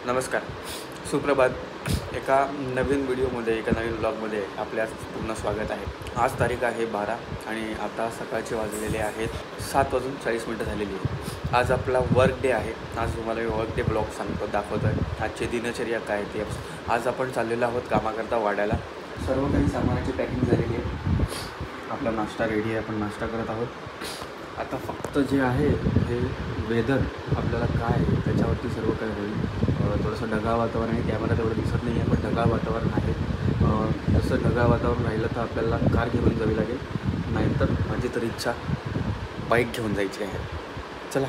नमस्कार, सुप्रभात. एका नवीन व्हिडिओमध्ये, एका नवीन ब्लॉगमध्ये आपल्या पूर्ण स्वागत आहे. आज तारीख आहे 12 आणि आता सकाळचे वाजलेले आहेत 7:40 झालेली आहे. आज आपला वर्क डे आहे. आज तुम्हाला वर्क डे ब्लॉग दाखवतो आहे. आजची दिनचर्या काय ते. आज आपण चाललेलो आहोत कामाकरता वाड्याला. सर्व काही सामानाची पॅकिंग झालेली आहे. आपला नाश्ता रेडी आहे. आपण नाश्ता करत आहोत. आता फक्त जे आहे हे वेदर आपल्याला काय आहे त्याच्यावरती सर्व काही होईल. थोडंसं ढगाळ वातावरण आहे. कॅमेरा तेवढं दिसत नाही आहे, पण ढगाळ वातावरण आहे. जसं ढगाळ वातावरण राहिलं तर आपल्याला कार घेऊन जावी लागेल, नाहीतर माझी तर इच्छा बाईक घेऊन जायची आहे. चला.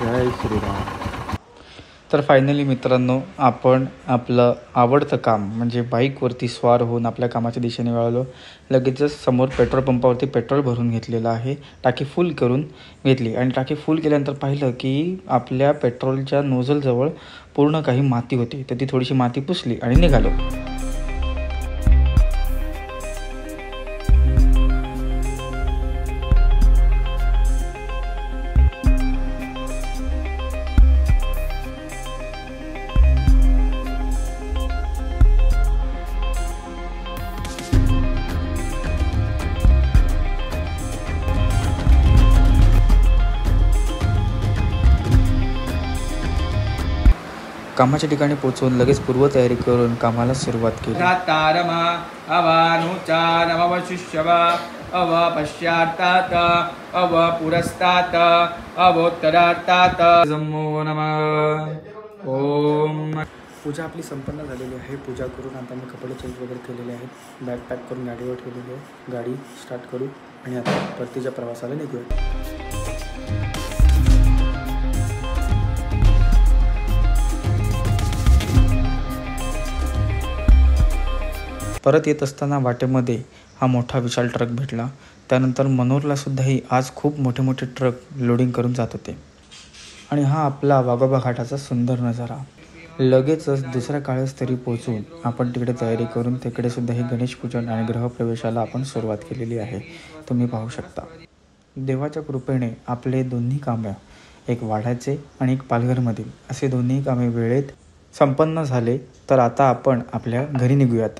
जय श्रीराम. तर फायनली मित्रांनो, आपण आपलं आवडतं काम म्हणजे बाईकवरती स्वार होऊन आपल्या कामाच्या दिशेने वळालो. लगेचच समोर पेट्रोल पंपावरती पेट्रोल भरून घेतलेलं आहे. टाकी फुल करून घेतली आणि टाकी फुल केल्यानंतर पाहिलं की आपल्या पेट्रोलच्या नोझलजवळ पूर्ण काही माती होती. तर ती थोडीशी माती पुसली आणि निघालो. कामाच्या ठिकाणी पोहोचून लगेच पूर्वतयारी करून कामाला सुरुवात केली. तारमा अवानुचार अवशिष्यवा अव पश्चात्तात अव पुरस्तात अवोत्तरार्तात. नमो नमः. ओम. पूजा आपली संपन्न झालेली आहे. पूजा करून आता मी कपडे चेंज वगैरे केलेले आहेत. बॅग पॅक करून गाडीवर ठेवलेली आहे. गाडी स्टार्ट करू आणि आता परतीच्या प्रवासाला निघूया. परत येत असताना वाटेमध्ये हा मोठा विशाल ट्रक भेटला. त्यानंतर मनोरलासुद्धाही आज खूप मोठे मोठे ट्रक लोडिंग करून जात होते. आणि हा आपला वाघोबा घाटाचा सुंदर नजारा. लगेचच दुसऱ्या काळस्थळी पोहोचून आपण तिकडे तयारी करून तिकडेसुद्धा हे गणेशपूजन आणि गृहप्रवेशाला आपण सुरुवात केलेली आहे. तुम्ही पाहू शकता. देवाच्या कृपेने आपले दोन्ही कामे, एक वाड्याचे आणि एक पालघरमधील, असे दोन्ही कामे वेळेत संपन्न झाले. तर आता आपण आपल्या घरी निघूयात.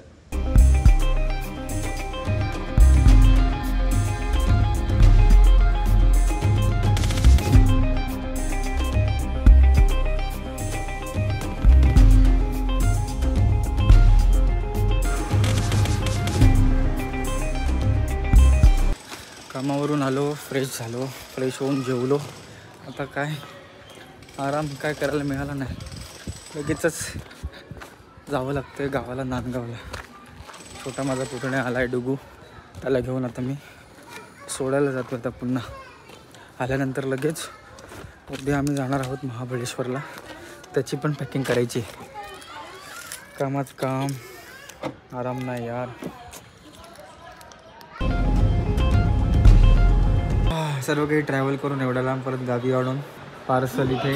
कामावरून आलो, फ्रेश झालो, फ्रेश होऊन जेवलो. आता काय आराम काय करायला मिळाला नाही. लगेचच जावं लागतं गावाला, नांदगावला. छोटा माझा पुतण्या आला आहे डुगू, त्याला घेऊन आता मी सोडायला जातो. आता पुन्हा आल्यानंतर लगेच उद्या आम्ही जाणार आहोत महाबळेश्वरला. त्याची पण पॅकिंग करायची. कामाचं काम, आराम नाही यार. सर्व काही ट्रॅव्हल करून एवढ्या लांब परत गावी आणून पार्सल इथे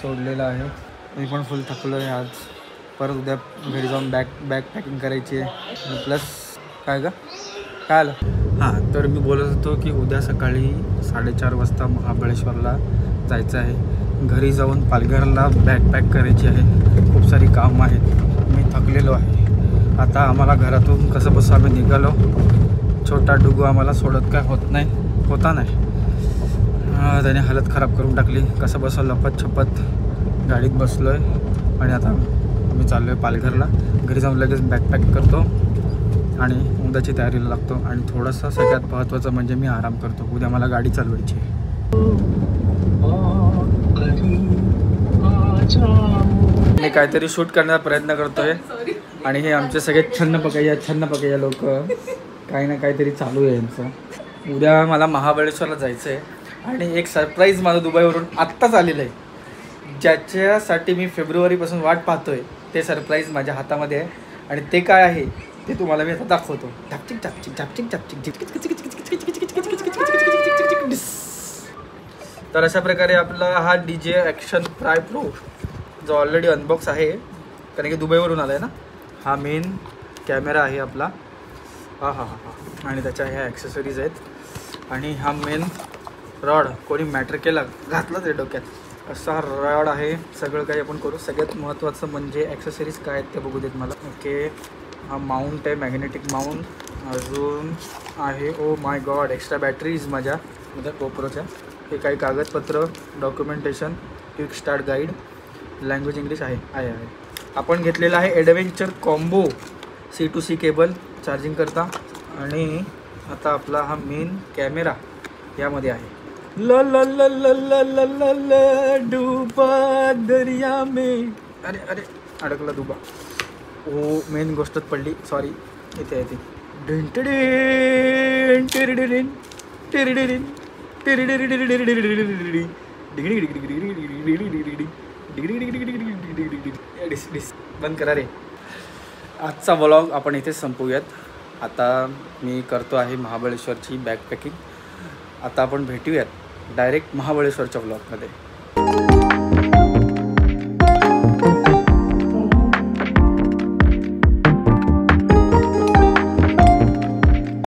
सोडलेलं आहे. मी पण फुल थकलो आहे आज. परत उद्या घरी जाऊन बॅग पॅकिंग करायची आहे. प्लस काय आलं हां, तर मी बोलत होतो की उद्या सकाळी 4:30 वाजता महाबळेश्वरला जायचं आहे. घरी जाऊन पालघरला बॅग पॅक करायची आहे. खूप सारी कामं आहेत. मी थकलेलो आहे. आता आम्हाला घरातून कसं बसं आम्ही निघालो. छोटा डुगू आम्हाला सोडत काय होता नाही. त्याने हालत खराब करून टाकली. कसं बसं लपत छपत गाडीत बसलो आहे आणि आता आम्ही चाललो आहे पालघरला. घरी जाऊन लगेच बॅकपॅक करतो आणि उद्याची तयारीला लागतो. आणि थोडंसं सगळ्यात महत्त्वाचं म्हणजे मी आराम करतो. उद्या मला गाडी चालवायची आहे. मी काहीतरी शूट करण्याचा प्रयत्न करतोय आणि हे आमचे सगळे छन्न पकैया लोक काही ना काहीतरी चालू आहे यांचं. उद्या मला महाबळेश्वरला जायचं आहे आणि एक सरप्राईज माझं दुबईवरून आत्ताच आलेलं आहे, ज्याच्यासाठी मी फेब्रुवारीपासून वाट पाहतोय. ते सरप्राईज माझ्या हातामध्ये आहे आणि ते काय आहे ते तुम्हाला मी आता दाखवतो. तर अशा प्रकारे आपला हा DJ ॲक्शन प्राय प्रो जो ऑलरेडी अनबॉक्स आहे, कारण की दुबईवरून आला आहे ना. हा मेन कॅमेरा आहे आपला, हा हा हा, आणि त्याच्या ह्या ॲक्सेसरीज आहेत. आणि हा मेन रॉड कोणी मॅटर केला घातलाच आहे डोक्यात, असा हा रॉड आहे. सगळं काही आपण करू. सगळ्यात महत्त्वाचं म्हणजे ॲक्सेसरीज काय आहेत ते बघू देत मला. ओके, हा माउंट आहे, मॅग्नेटिक माउंट. अजून आहे oh my God extra batteries माझ्या GoProच्या. हे काही कागदपत्र, documentation, quick start guide, language English आहे. आपण घेतलेला आहे adventure combo C2C cable charging करता. आणि आता आपला हा मेन कॅमेरा यामध्ये आहे. ल ल ल ल ल ल ल ल डुबा दरिया में. अरे अरे अडकला दुबा. ओ मेन गोष्टच पडली, सॉरी. इथे आहे ती. बंद करा रे. आजचा व्लॉग आपण इथेच संपवूयात. आता मी करतो आहे महाबळेश्वरची बॅकपॅकिंग. आता आपण भेटूयात डायरेक्ट महाबळेश्वरच्या व्लॉगमध्ये.